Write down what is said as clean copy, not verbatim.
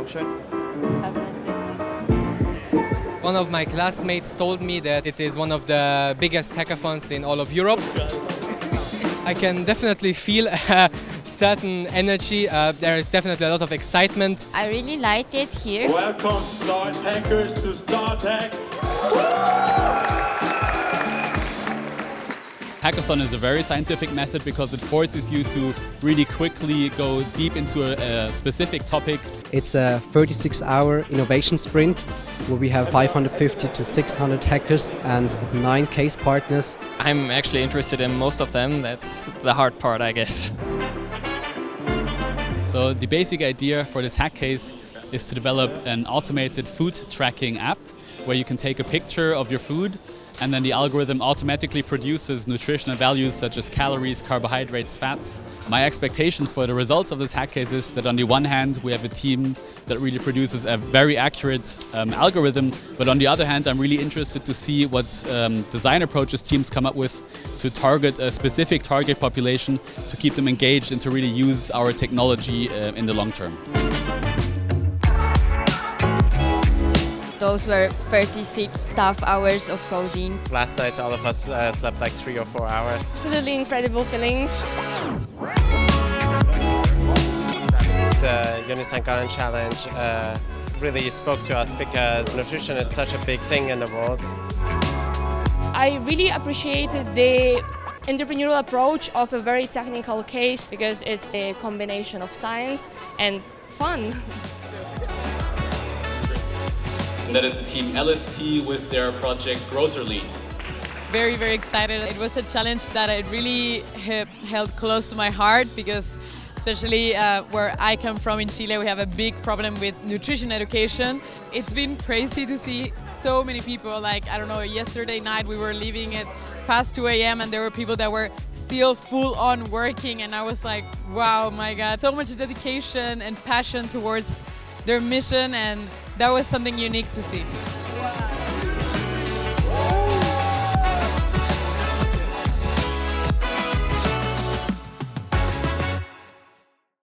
Dankeschön. Have a nice day. One of my classmates told me that it is one of the biggest hackathons in all of Europe. I can definitely feel a certain energy. There is definitely a lot of excitement. I really liked it here. Welcome Start Hackers to StartHack. Hackathon is a very scientific method because it forces you to really quickly go deep into a specific topic. It's a 36-hour innovation sprint where we have 550 to 600 hackers and 9 case partners. I'm actually interested in most of them. That's the hard part, I guess. So the basic idea for this hack case is to develop an automated food tracking app where you can take a picture of your food and then the algorithm automatically produces nutritional values such as calories, carbohydrates, fats. My expectations for the results of this hack case is that on the one hand we have a team that really produces a very accurate algorithm, but on the other hand I'm really interested to see what design approaches teams come up with to target a specific target population, to keep them engaged and to really use our technology in the long term. Those were 36 tough hours of coding. Last night all of us slept like 3 or 4 hours. Absolutely incredible feelings. The Unisan Garden Challenge really spoke to us because nutrition is such a big thing in the world. I really appreciated the entrepreneurial approach of a very technical case because it's a combination of science and fun. That is the team LST with their project Grocerly. Very, very excited. It was a challenge that it really held close to my heart because especially where I come from in Chile, we have a big problem with nutrition education. It's been crazy to see so many people, like, I don't know, yesterday night we were leaving at past 2 a.m. and there were people that were still full on working and I was like, wow, my God, so much dedication and passion towards their mission, and that was something unique to see.